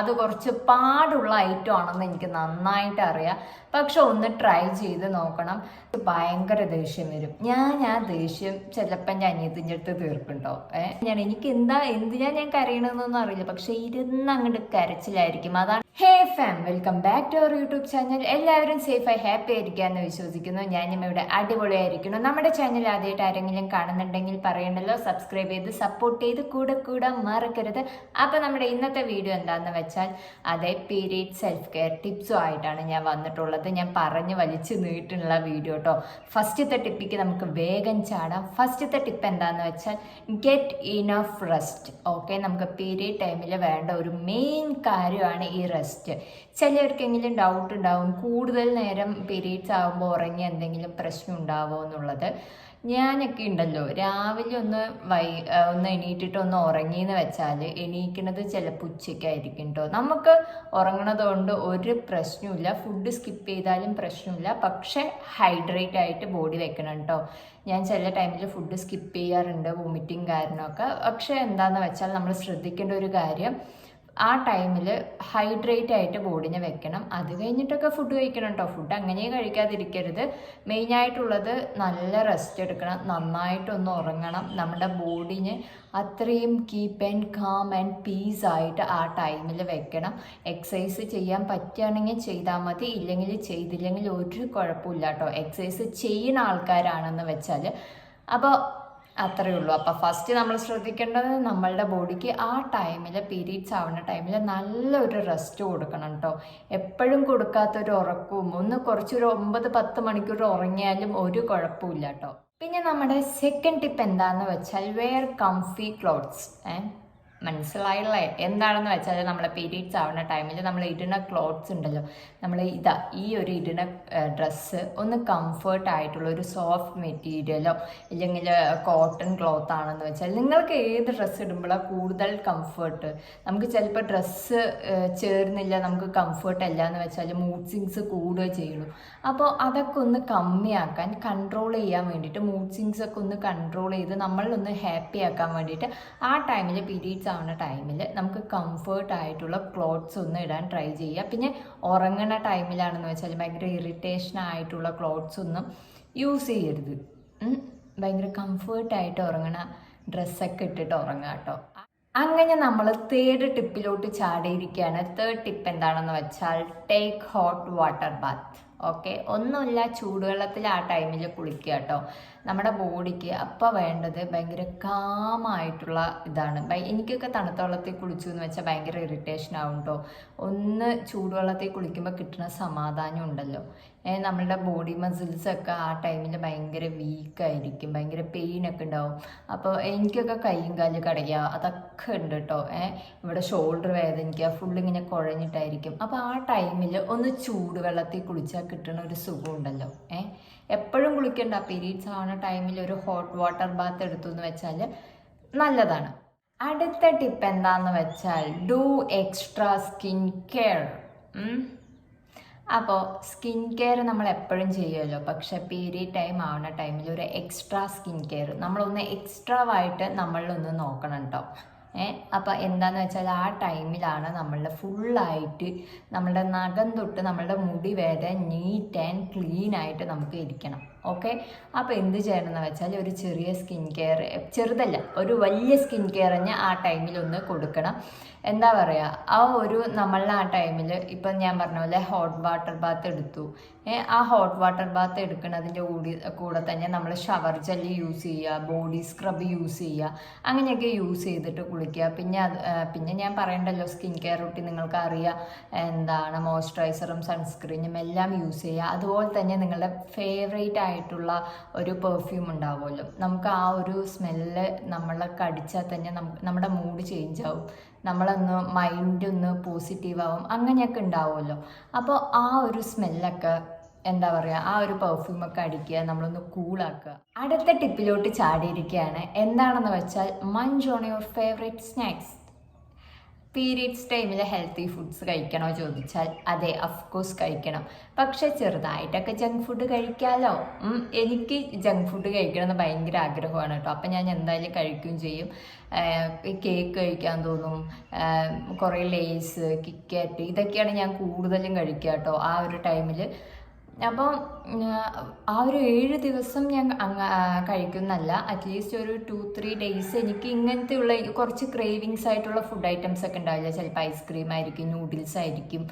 അത് കുറച്ച് പാടുള്ള ഐറ്റം ആണെന്ന് എനിക്ക് നന്നായിട്ട് അറിയാം. പക്ഷെ ഒന്ന് ട്രൈ ചെയ്ത് നോക്കണം. ഭയങ്കര ദേഷ്യം വരും. ഞാൻ ആ ദേഷ്യം ചിലപ്പോൾ എൻ്റെ അനിയത്തിൻ്റെ അടുത്ത് തീർക്കുന്നുണ്ടോ. എനിക്ക് എന്തിനാ ഞാൻ കരയണമെന്നൊന്നും അറിയില്ല. പക്ഷെ ഇരുന്ന് അങ്ങോട്ട് കരച്ചിലായിരിക്കും. അതാണ്. Hey fam, welcome back to our YouTube channel. എല്ലാവരും സേഫായി ഹാപ്പി ആയിരിക്കാമെന്ന് വിശ്വസിക്കുന്നു. ഞാനും ഇവിടെ അടിപൊളിയായിരിക്കുന്നു. നമ്മുടെ ചാനൽ ആദ്യമായിട്ട് ആരെങ്കിലും കാണുന്നുണ്ടെങ്കിൽ പറയണ്ടല്ലോ, സബ്സ്ക്രൈബ് ചെയ്ത് സപ്പോർട്ട് ചെയ്ത് കൂടെ മറക്കരുത്. അപ്പോൾ നമ്മുടെ ഇന്നത്തെ വീഡിയോ എന്താണെന്ന് വെച്ചാൽ അതേ പീരീഡ് സെൽഫ് കെയർ ടിപ്സും ആയിട്ടാണ് ഞാൻ വന്നിട്ടുള്ളത്. ഞാൻ പറഞ്ഞു വലിച്ചു നീട്ടുള്ള വീഡിയോ കേട്ടോ. ഫസ്റ്റത്തെ ടിപ്പിക്ക് നമുക്ക് വേഗം ചാടാം. ഫസ്റ്റത്തെ ടിപ്പ് എന്താണെന്ന് വെച്ചാൽ ഗെറ്റ് ഇനഫ് റെസ്റ്റ്. ഓക്കെ, നമുക്ക് പീരീഡ് ടൈമിൽ വേണ്ട ഒരു മെയിൻ കാര്യമാണ് ഈ റെസ്റ്റ്. ചിലർക്കെങ്കിലും ഡൗട്ട് ഉണ്ടാവും, കൂടുതൽ നേരം പീരീഡ്സ് ആകുമ്പോൾ ഉറങ്ങി എന്തെങ്കിലും പ്രശ്നം ഉണ്ടാവുമോ എന്നുള്ളത്. ഞാനൊക്കെ ഉണ്ടല്ലോ, രാവിലെ ഒന്ന് എണീറ്റിട്ട് ഒന്ന് ഉറങ്ങിയെന്ന് വെച്ചാൽ എണീക്കുന്നത് ചിലപ്പോൾ ഉച്ചയ്ക്കായിരിക്കും കേട്ടോ. നമുക്ക് ഉറങ്ങണത് കൊണ്ട് ഒരു പ്രശ്നമില്ല, ഫുഡ് സ്കിപ്പ് ചെയ്താലും പ്രശ്നമില്ല. പക്ഷെ ഹൈഡ്രേറ്റ് ആയിട്ട് ബോഡി വെക്കണം കേട്ടോ. ഞാൻ ചില ടൈമിൽ ഫുഡ് സ്കിപ്പ് ചെയ്യാറുണ്ട്, വോമിറ്റിംഗ് കാരണമൊക്കെ. പക്ഷെ എന്താണെന്ന് വെച്ചാൽ നമ്മൾ ശ്രദ്ധിക്കേണ്ട ഒരു കാര്യം, ആ ടൈമിൽ ഹൈഡ്രേറ്റ് ആയിട്ട് ബോഡിനെ വെക്കണം. അത് കഴിഞ്ഞിട്ടൊക്കെ ഫുഡ് കഴിക്കണം കേട്ടോ. ഫുഡ് അങ്ങനെ കഴിക്കാതിരിക്കരുത്. മെയിനായിട്ടുള്ളത് നല്ല റെസ്റ്റ് എടുക്കണം, നന്നായിട്ടൊന്ന് ഉറങ്ങണം. നമ്മുടെ ബോഡിനെ അത്രയും keep and calm and piece ആയിട്ട് ആ ടൈമിൽ വെക്കണം. എക്സസൈസ് ചെയ്യാൻ പറ്റുകയാണെങ്കിൽ ചെയ്താൽ മതി, ഇല്ലെങ്കിൽ ചെയ്തില്ലെങ്കിൽ ഒരു കുഴപ്പമില്ല കേട്ടോ. എക്സസൈസ് ചെയ്യുന്ന ആൾക്കാരാണെന്ന് വെച്ചാൽ അപ്പോൾ അത്രയേ ഉള്ളൂ. അപ്പോൾ ഫസ്റ്റ് നമ്മൾ ശ്രദ്ധിക്കേണ്ടത് നമ്മളുടെ ബോഡിക്ക് ആ ടൈമിൽ, പീരീഡ്സ് ആവുന്ന ടൈമിൽ നല്ലൊരു റെസ്റ്റ് കൊടുക്കണം കേട്ടോ. എപ്പോഴും കൊടുക്കാത്തൊരു ഉറക്കവും, കുറച്ചൊരു 9-10 മണിക്കൂർ ഉറങ്ങിയാലും ഒരു കുഴപ്പമില്ല കേട്ടോ. പിന്നെ നമ്മുടെ സെക്കൻഡ് ടിപ്പ് എന്താണെന്ന് വെച്ചാൽ വെയർ കംഫി ക്ലോത്ത്സ്. മനസ്സിലായില്ലേ എന്താണെന്ന് വെച്ചാൽ, നമ്മളെ പീരീഡ്സ് ആവുന്ന ടൈമിൽ നമ്മൾ ഇടുന്ന ക്ലോത്ത്സ് ഉണ്ടല്ലോ, നമ്മൾ ഈ ഒരു ഇടുന്ന ഡ്രസ്സ് ഒന്ന് കംഫർട്ട് ആയിട്ടുള്ള ഒരു സോഫ്റ്റ് മെറ്റീരിയലോ ഇല്ലെങ്കിൽ കോട്ടൺ ക്ലോത്ത് ആണെന്ന് വെച്ചാൽ, നിങ്ങൾക്ക് ഏത് ഡ്രസ്സ് ഇടുമ്പോഴാണ് കൂടുതൽ കംഫർട്ട്. നമുക്ക് ചിലപ്പോൾ ഡ്രസ്സ് ചേർന്നില്ല, നമുക്ക് കംഫർട്ട് അല്ല എന്ന് വെച്ചാൽ മൂഡ് സ്വിങ്സ് കൂടുകയോ ചെയ്യുള്ളൂ. അപ്പോൾ അതൊക്കെ ഒന്ന് കമ്മിയാക്കാൻ, കൺട്രോൾ ചെയ്യാൻ വേണ്ടിയിട്ട്, മൂഡ് സ്വിങ്സ് ഒക്കെ ഒന്ന് കൺട്രോൾ ചെയ്ത് നമ്മളൊന്ന് ഹാപ്പി ആക്കാൻ വേണ്ടിയിട്ട് ആ ടൈമിൽ, പീരീഡ്സ് ആവുന്ന ടൈമിൽ നമുക്ക് കംഫർട്ട് ആയിട്ടുള്ള ക്ലോത്ത്സ് ഒന്ന് ഇടാൻ ട്രൈ ചെയ്യുക. പിന്നെ ഉറങ്ങുന്ന ടൈമിലാണെന്ന് വെച്ചാൽ ഭയങ്കര ഇറിറ്റേഷൻ ആയിട്ടുള്ള ക്ലോത്ത്സ് ഒന്നും യൂസ് ചെയ്യരുത്. ഭയങ്കര കംഫർട്ടായിട്ട് ഉറങ്ങണ ഡ്രസ്സൊക്കെ ഇട്ടിട്ട് ഉറങ്ങുക കേട്ടോ. അങ്ങനെ നമ്മൾ തേർഡ് ടിപ്പിലോട്ട് ചാടിയിരിക്കുകയാണ്. തേർഡ് ടിപ്പ് എന്താണെന്ന് വെച്ചാൽ take hot water bath. Okay, ഒന്നുമില്ല, ചൂടുവെള്ളത്തിൽ ആ ടൈമിൽ കുളിക്കുക കേട്ടോ. നമ്മുടെ ബോഡിക്ക് അപ്പോൾ വേണ്ടത് ഭയങ്കര കാമായിട്ടുള്ള ഇതാണ്. എനിക്കൊക്കെ തണുത്ത വെള്ളത്തിൽ കുളിച്ചു എന്ന് വെച്ചാൽ ഭയങ്കര ഇറിറ്റേഷൻ ആവും കേട്ടോ. ഒന്ന് ചൂടുവെള്ളത്തിൽ കുളിക്കുമ്പോൾ കിട്ടുന്ന സമാധാനം ഉണ്ടല്ലോ. നമ്മളുടെ ബോഡി മസിൽസൊക്കെ ആ ടൈമിൽ ഭയങ്കര വീക്കായിരിക്കും, ഭയങ്കര പെയിനൊക്കെ ഉണ്ടാവും. അപ്പോൾ എനിക്കൊക്കെ കൈയും കാലും കടയുക അതൊക്കെ ഉണ്ട് കേട്ടോ. ഇവിടെ ഷോൾഡർ വേദനിക്കുക, ഫുള്ളിങ്ങനെ കുഴഞ്ഞിട്ടായിരിക്കും. അപ്പോൾ ആ ടൈമിൽ ഒന്ന് ചൂടുവെള്ളത്തിൽ കുളിച്ചാൽ കിട്ടുന്ന ഒരു സുഖം ഉണ്ടല്ലോ. എപ്പോഴും കുളിക്കണ്ട, പീരീഡ്സ് ആവുന്ന ടൈമിൽ ഒരു ഹോട്ട് വാട്ടർ ബാത്ത് എടുത്തു എന്ന് വെച്ചാൽ നല്ലതാണ്. അടുത്ത ടിപ്പ് എന്താണെന്ന് വെച്ചാൽ ഡു എക്സ്ട്രാ സ്കിൻ കെയർ. അപ്പോൾ സ്കിൻ കെയർ നമ്മൾ എപ്പോഴും ചെയ്യുമല്ലോ, പക്ഷെ പീരീഡ് ടൈം ആവുന്ന ടൈമിൽ ഒരു എക്സ്ട്രാ സ്കിൻ കെയർ നമ്മളൊന്ന് എക്സ്ട്രാ ആയിട്ട് നമ്മളൊന്ന് നോക്കണം കേട്ടോ. അപ്പോൾ എന്താണെന്ന് വെച്ചാൽ ആ ടൈമിലാണ് നമ്മളുടെ ഫുള്ളായിട്ട് നമ്മളുടെ നഖം തൊട്ട് നമ്മളുടെ മുടി വരെ നീറ്റ് ആൻഡ് ക്ലീൻ ആയിട്ട് നമുക്ക് ഇരിക്കണം. ഓക്കെ, അപ്പോൾ എന്ത് ചെയ്യണമെന്ന് വെച്ചാൽ ഒരു ചെറിയ സ്കിൻ കെയർ, ചെറുതല്ല ഒരു വലിയ സ്കിൻ കെയർ തന്നെ ആ ടൈമിലൊന്ന് കൊടുക്കണം. എന്താ പറയുക, നമ്മളുടെ ആ ടൈമിൽ ഇപ്പം ഞാൻ പറഞ്ഞ പോലെ ഹോട്ട് വാട്ടർ ബാത്ത് എടുത്തു. ആ ഹോട്ട് വാട്ടർ ബാത്ത് എടുക്കുന്നതിൻ്റെ കൂടെ തന്നെ നമ്മൾ ഷവർ ജെല്ലി യൂസ് ചെയ്യുക, ബോഡി സ്ക്രബ് യൂസ് ചെയ്യുക, അങ്ങനെയൊക്കെ യൂസ് ചെയ്തിട്ട് കുളിക്കുക. പിന്നെ ഞാൻ പറയണ്ടല്ലോ, സ്കിൻ കെയർ റൂട്ടീൻ നിങ്ങൾക്ക് അറിയാം എന്താണ്, മോയ്സ്ചറൈസറും സൺസ്ക്രീനും എല്ലാം യൂസ് ചെയ്യുക. അതുപോലെ തന്നെ നിങ്ങളുടെ ഫേവറേറ്റ് ആയിട്ടുള്ള ഒരു പെർഫ്യൂം ഉണ്ടാവുമല്ലോ, നമുക്ക് ആ ഒരു സ്മെല്ല് നമ്മളൊക്കെ അടിച്ചാൽ തന്നെ നമ്മുടെ മൂഡ് ചേഞ്ച് ആവും, നമ്മളൊന്ന് മൈൻഡ് ഒന്ന് പോസിറ്റീവ് ആവും, അങ്ങനെയൊക്കെ ഉണ്ടാവുമല്ലോ. അപ്പോൾ ആ ഒരു സ്മെല്ലൊക്കെ എന്താ പറയുക, ആ ഒരു പെർഫ്യൂമൊക്കെ അടിക്കുക, നമ്മളൊന്ന് കൂളാക്കുക. അടുത്ത ടിപ്പിലോട്ട് ചാടിയിരിക്കുകയാണ്. എന്താണെന്ന് വെച്ചാൽ Munch on your favourite snacks. Periods ടൈമിൽ ഹെൽത്തി ഫുഡ്സ് കഴിക്കണോ ചോദിച്ചാൽ അതെ, അഫ്കോഴ്സ് കഴിക്കണം. പക്ഷെ ചെറുതായിട്ടൊക്കെ ജങ്ക് ഫുഡ് കഴിക്കാമല്ലോ. എനിക്ക് ജങ്ക് ഫുഡ് കഴിക്കണമെന്ന് ഭയങ്കര ആഗ്രഹമാണ് കേട്ടോ. അപ്പം ഞാൻ എന്തായാലും കഴിക്കുകയും ചെയ്യും. കേക്ക് കഴിക്കാൻ തോന്നും, കുറേ ലേസ്, കിറ്റ്കാറ്റ്, ഇതൊക്കെയാണ് ഞാൻ കൂടുതലും കഴിക്കുക കേട്ടോ ആ ഒരു ടൈമിൽ. അപ്പോൾ ആ ഒരു 7 ദിവസം ഞാൻ കഴിക്കുന്നല്ല, അറ്റ്ലീസ്റ്റ് ഒരു 2-3 ഡേയ്സ് എനിക്ക് ഇങ്ങനത്തെ ഉള്ള കുറച്ച് ക്രേവിങ്സ് ആയിട്ടുള്ള ഫുഡ് ഐറ്റംസ് ഒക്കെ ഉണ്ടാവില്ല. ചിലപ്പോൾ ഐസ്ക്രീം ആയിരിക്കും, നൂഡിൽസ് ആയിരിക്കും.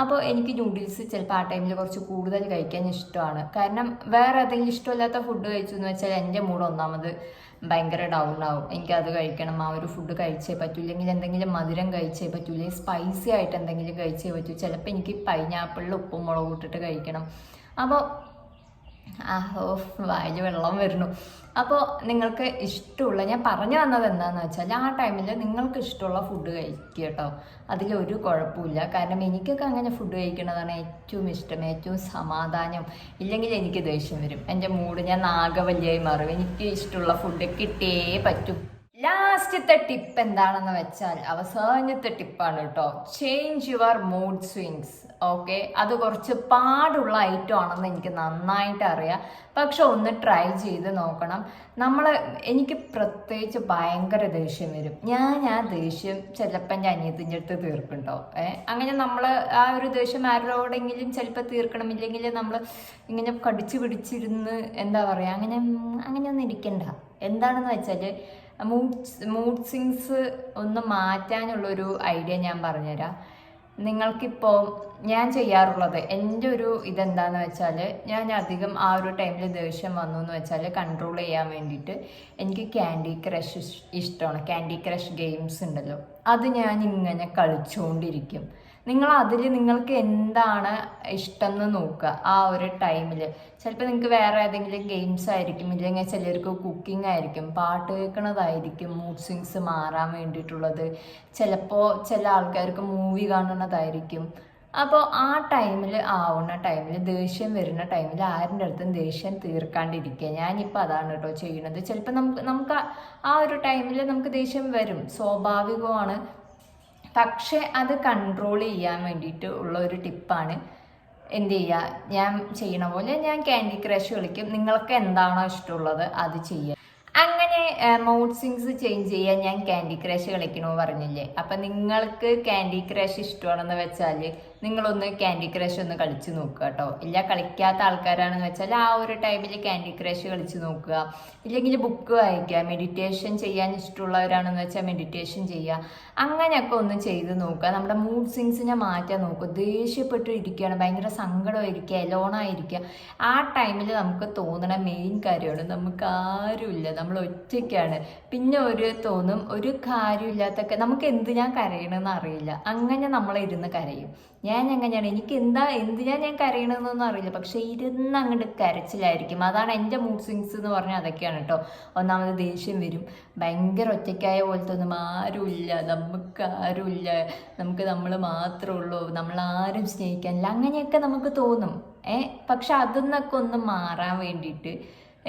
അപ്പോൾ എനിക്ക് നൂഡിൽസ് ചിലപ്പോൾ ആ ടൈമിൽ കുറച്ച് കൂടുതൽ കഴിക്കാൻ ഇഷ്ടമാണ്. കാരണം വേറെ ഏതെങ്കിലും ഇഷ്ടമില്ലാത്ത ഫുഡ് കഴിച്ചു എന്ന് വെച്ചാൽ എൻ്റെ മൂഡ് ഒന്നാമത് ഭയങ്കര ഡൗൺ ആവും. എനിക്കത് കഴിക്കണം, ആ ഒരു ഫുഡ് കഴിച്ചേ പറ്റൂ, ഇല്ലെങ്കിൽ എന്തെങ്കിലും മധുരം കഴിച്ചേ പറ്റൂ, അല്ലെങ്കിൽ സ്പൈസി ആയിട്ട് എന്തെങ്കിലും കഴിച്ചേ പറ്റൂ. ചിലപ്പോൾ എനിക്ക് പൈനാപ്പിളിൽ ഉപ്പും മുളകും ഇട്ടിട്ട് കഴിക്കണം. അപ്പോൾ വായിൽ വെള്ളം വരുന്നു. അപ്പോൾ നിങ്ങൾക്ക് ഇഷ്ടമുള്ള, ഞാൻ പറഞ്ഞു വന്നത് എന്താണെന്ന് വെച്ചാൽ ആ ടൈമിൽ നിങ്ങൾക്ക് ഇഷ്ടമുള്ള ഫുഡ് കഴിക്കുക കേട്ടോ. അതിലൊരു കുഴപ്പമില്ല. കാരണം എനിക്കൊക്കെ അങ്ങനെ ഫുഡ് കഴിക്കണതാണ് ഏറ്റവും ഇഷ്ടം, ഏറ്റവും സമാധാനം. ഇല്ലെങ്കിൽ എനിക്ക് ദേഷ്യം വരും, എൻ്റെ മൂഡ്, ഞാൻ നാഗവല്ലിയായി മാറും. എനിക്ക് ഇഷ്ടമുള്ള ഫുഡ് കിട്ടിയേ പറ്റും. ലാസ്റ്റത്തെ ടിപ്പ് എന്താണെന്ന് വെച്ചാൽ അവസാനത്തെ ടിപ്പാണ് കേട്ടോ. Change your mood swings. Okay, അത് കുറച്ച് പാടുള്ള ഐറ്റം ആണെന്ന് എനിക്ക് നന്നായിട്ട് അറിയാം. പക്ഷെ ഒന്ന് ട്രൈ ചെയ്ത് നോക്കണം. എനിക്ക് പ്രത്യേകിച്ച് ഭയങ്കര ദേഷ്യം വരും. ഞാൻ ആ ദേഷ്യം ചിലപ്പോൾ എൻ്റെ അനിയത്തിൻ്റെ അടുത്ത് തീർക്കും കേട്ടോ. അങ്ങനെ നമ്മൾ ആ ഒരു ദേഷ്യം ആരോടെങ്കിലും ചിലപ്പോൾ തീർക്കണമില്ലെങ്കിൽ നമ്മൾ ഇങ്ങനെ കടിച്ചു പിടിച്ചിരുന്ന് എന്താ പറയുക, അങ്ങനെയൊന്നും ഇരിക്കണ്ട. എന്താണെന്ന് വെച്ചാൽ മൂഡ് സ്വിങ്സ് ഒന്ന് മാറ്റാനുള്ളൊരു ഐഡിയ ഞാൻ പറഞ്ഞുതരാം. നിങ്ങൾക്കിപ്പോൾ ഞാൻ ചെയ്യാറുള്ളത്, എൻ്റെ ഒരു ഇതെന്താന്ന് വെച്ചാൽ, ഞാൻ അധികം ആ ഒരു ടൈമിൽ ദേഷ്യം വന്നു എന്ന് വെച്ചാൽ കൺട്രോൾ ചെയ്യാൻ വേണ്ടിയിട്ട് എനിക്ക് ക്യാൻഡി ക്രഷ് ഇഷ്ടമാണ്. ക്യാൻഡി ക്രഷ് ഗെയിംസ് ഉണ്ടല്ലോ, അത് ഞാൻ ഇങ്ങനെ കളിച്ചുകൊണ്ടിരിക്കും. നിങ്ങൾക്ക് എന്താണ് ഇഷ്ടം എന്ന് നോക്കുക ആ ഒരു ടൈമിൽ. ചിലപ്പോൾ നിങ്ങൾക്ക് വേറെ ഏതെങ്കിലും ഗെയിംസ് ആയിരിക്കും, ഇല്ലെങ്കിൽ ചിലർക്ക് കുക്കിംഗ് ആയിരിക്കും, പാട്ട് കേൾക്കണതായിരിക്കും മൂഡ് സ്വിങ്സ് മാറാൻ വേണ്ടിയിട്ടുള്ളത്. ചിലപ്പോൾ ചില ആൾക്കാർക്ക് മൂവി കാണുന്നതായിരിക്കും. അപ്പോൾ ആ ടൈമിൽ ദേഷ്യം വരുന്ന ടൈമിൽ ആരുടെ അടുത്തും ദേഷ്യം തീർക്കാണ്ടിരിക്കുക. ഞാനിപ്പോൾ അതാണ് കേട്ടോ ചെയ്യണത്. ചിലപ്പോൾ നമുക്ക് ആ ഒരു ടൈമിൽ നമുക്ക് ദേഷ്യം വരും, സ്വാഭാവികമാണ്. പക്ഷെ അത് കൺട്രോൾ ചെയ്യാൻ വേണ്ടിയിട്ട് ഉള്ള ഒരു ടിപ്പാണ്. എന്ത് ചെയ്യുക, ഞാൻ ചെയ്യണ പോലെ ഞാൻ ക്യാൻഡി ക്രഷ് കളിക്കും. നിങ്ങൾക്ക് എന്താണോ ഇഷ്ടമുള്ളത് അത് ചെയ്യുക. അങ്ങനെ മൂഡ് സ്വിങ്സ് ചേഞ്ച് ചെയ്യാൻ ഞാൻ ക്യാൻഡി ക്രഷ് കളിക്കണമെന്ന് പറഞ്ഞില്ലേ. അപ്പം നിങ്ങൾക്ക് ക്യാൻഡി ക്രഷ് ഇഷ്ടമാണെന്ന് വെച്ചാൽ നിങ്ങളൊന്ന് ക്യാൻഡി ക്രഷ് ഒന്ന് കളിച്ച് നോക്കുക കേട്ടോ. ഇല്ല, കളിക്കാത്ത ആൾക്കാരാണെന്ന് വെച്ചാൽ ആ ഒരു ടൈമിൽ ക്യാൻഡി ക്രഷ് കളിച്ച് നോക്കുക. ഇല്ലെങ്കിൽ ബുക്ക് വായിക്കുക. മെഡിറ്റേഷൻ ചെയ്യാൻ ഇഷ്ടമുള്ളവരാണെന്ന് വെച്ചാൽ മെഡിറ്റേഷൻ ചെയ്യുക. അങ്ങനെയൊക്കെ ഒന്ന് ചെയ്ത് നോക്കുക. നമ്മുടെ മൂഡ് സ്വിങ്സിനെ മാറ്റാൻ നോക്കുക. ദേഷ്യപ്പെട്ട് ഇരിക്കുകയാണ്, ഭയങ്കര സങ്കടമായിരിക്കുക, എലോണായിരിക്കുക, ആ ടൈമിൽ നമുക്ക് തോന്നണ മെയിൻ കാര്യമാണ് നമുക്ക് ആരുമില്ല, നമ്മൾ ഒറ്റയ്ക്കാണ്. പിന്നെ തോന്നും ഒരു കാര്യമില്ലാത്തൊക്കെ, നമുക്ക് എന്തിനാ കരയണമെന്ന് അറിയില്ല, അങ്ങനെ നമ്മളിരുന്ന് കരയും. ഞാൻ എങ്ങനെയാണ്, എനിക്ക് എന്തിനാ ഞാൻ കരയണമെന്നൊന്നും അറിയില്ല, പക്ഷെ ഇരുന്ന് അങ്ങോട്ട് കരച്ചിലായിരിക്കും. അതാണ് എൻ്റെ മൂഡ് സ്വിങ്സ് എന്ന് പറഞ്ഞാൽ അതൊക്കെയാണ് കേട്ടോ. ഒന്നാമത് ദേഷ്യം വരും, ഭയങ്കര ഒറ്റയ്ക്കായ പോലത്തെ ഒന്നും ആരുമില്ല, നമുക്ക് ആരുമില്ല, നമ്മൾ മാത്രമേ ഉള്ളൂ, നമ്മളാരും സ്നേഹിക്കാനില്ല, അങ്ങനെയൊക്കെ നമുക്ക് തോന്നും. പക്ഷെ അതിന്നൊക്കെ ഒന്ന് മാറാൻ വേണ്ടിയിട്ട്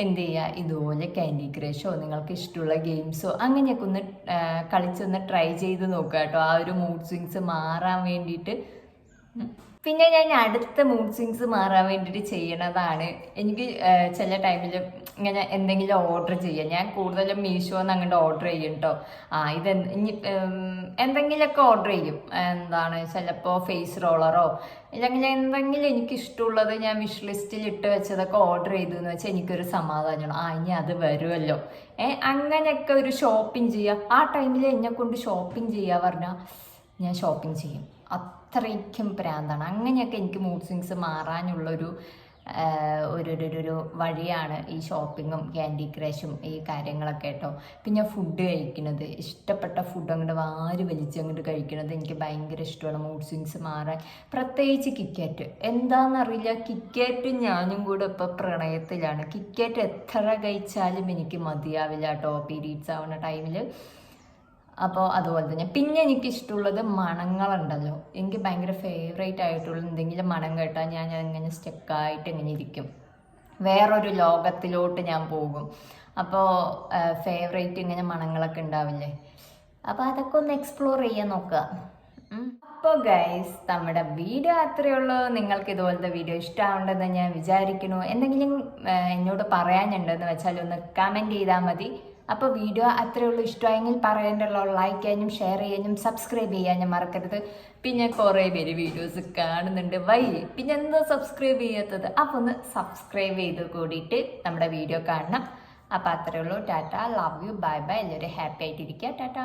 എന്ത് ചെയ്യുക, ഇതുപോലെ ക്യാൻഡി ക്രഷോ നിങ്ങൾക്ക് ഇഷ്ടമുള്ള ഗെയിംസോ അങ്ങനെയൊക്കെ ഒന്ന് കളിച്ചൊന്ന് ട്രൈ ചെയ്ത് നോക്കുക കേട്ടോ, ആ ഒരു മൂഡ് സ്വിങ്സ് മാറാൻ വേണ്ടിയിട്ട്. പിന്നെ ഞാൻ അടുത്ത മൂഡ് സ്വിങ്സ് മാറാൻ വേണ്ടിയിട്ട് ചെയ്യണതാണ്, എനിക്ക് ചില ടൈമിൽ ഇങ്ങനെ എന്തെങ്കിലും ഓർഡർ ചെയ്യാം. ഞാൻ കൂടുതലും മീഷോന്ന് അങ്ങോട്ട് ഓർഡർ ചെയ്യും കേട്ടോ. ഇനി എന്തെങ്കിലുമൊക്കെ ഓർഡർ ചെയ്യും. ചിലപ്പോൾ ഫേസ് റോളറോ ഇല്ലെങ്കിൽ എന്തെങ്കിലും എനിക്കിഷ്ടമുള്ളത് ഞാൻ വിഷ് ലിസ്റ്റിൽ ഇട്ട് വെച്ചതൊക്കെ ഓർഡർ ചെയ്തു എന്ന് വെച്ചാൽ എനിക്കൊരു സമാധാനമാണ്. ഇനി അത് വരുമല്ലോ. അങ്ങനെയൊക്കെ ഒരു ഷോപ്പിംഗ് ചെയ്യുക. ആ ടൈമിൽ എന്നെ കൊണ്ട് ഷോപ്പിംഗ് ചെയ്യുക പറഞ്ഞാൽ ഞാൻ ഷോപ്പിംഗ് ചെയ്യും. അത്രയ്ക്കും പ്രാന്താണ്. അങ്ങനെയൊക്കെ എനിക്ക് മൂഡ് സ്വിങ്സ് മാറാനുള്ളൊരു ഒരു വഴിയാണ് ഈ ഷോപ്പിങ്ങും ക്യാൻഡി ക്രഷും ഈ കാര്യങ്ങളൊക്കെ കേട്ടോ. പിന്നെ ഫുഡ് കഴിക്കുന്നത്, ഇഷ്ടപ്പെട്ട ഫുഡ് അങ്ങോട്ട് വാരി വലിച്ചങ്ങോട്ട് കഴിക്കുന്നത് എനിക്ക് ഭയങ്കര ഇഷ്ടമാണ് മൂഡ് സ്വിങ്സ് മാറാൻ. പ്രത്യേകിച്ച് കിറ്റ്കാറ്റ്, എന്താണെന്നറിയില്ല, കിറ്റ്കാറ്റ് ഞാനും കൂടെ ഇപ്പോൾ പ്രണയത്തിലാണ്. കിറ്റ്കാറ്റ് എത്ര കഴിച്ചാലും എനിക്ക് മതിയാവില്ല കേട്ടോ പീരീഡ്സ് ആവുന്ന ടൈമിൽ. അപ്പോൾ അതുപോലെ തന്നെ പിന്നെ എനിക്കിഷ്ടമുള്ളത് മണങ്ങളുണ്ടല്ലോ. എനിക്ക് ഭയങ്കര ഫേവറേറ്റ് ആയിട്ടുള്ള എന്തെങ്കിലും മണം കേട്ടാൽ ഞാൻ ഇങ്ങനെ സ്റ്റക്കായിട്ട് ഇങ്ങനെ ഇരിക്കും, വേറൊരു ലോകത്തിലോട്ട് ഞാൻ പോകും. അപ്പോൾ ഫേവറേറ്റ് ഇങ്ങനെ മണങ്ങളൊക്കെ ഉണ്ടാവില്ലേ, അപ്പോൾ അതൊക്കെ ഒന്ന് എക്സ്പ്ലോർ ചെയ്യാൻ നോക്കുക. അപ്പോൾ ഗൈസ് നമ്മുടെ വീഡിയോ അത്രയേ ഉള്ളൂ. നിങ്ങൾക്ക് ഇതുപോലത്തെ വീഡിയോ ഇഷ്ടമാവുണ്ടെന്ന് ഞാൻ വിചാരിക്കുന്നു. എന്തെങ്കിലും എന്നോട് പറയാനുണ്ടെന്ന് വെച്ചാൽ ഒന്ന് കമൻറ്റ് ചെയ്താൽ മതി. അപ്പോൾ വീഡിയോ അത്രയേ ഉള്ളൂ. ഇഷ്ടമായെങ്കിൽ പറയേണ്ടല്ലോ, ലൈക്ക് ചെയ്യാനും ഷെയർ ചെയ്യാനും സബ്സ്ക്രൈബ് ചെയ്യാനും മറക്കരുത്. പിന്നെ കുറേ പേര് വീഡിയോസ് കാണുന്നുണ്ട്, പിന്നെ എന്താ സബ്സ്ക്രൈബ് ചെയ്യാത്തത്? അപ്പോൾ ഒന്ന് സബ്സ്ക്രൈബ് ചെയ്ത് കൂടിയിട്ട് നമ്മുടെ വീഡിയോ കാണണം. അപ്പോൾ അത്രയേ ഉള്ളൂ. Tata, love you, bye bye. എല്ലാവരും ഹാപ്പി ആയിട്ടിരിക്കുക. ടാറ്റ.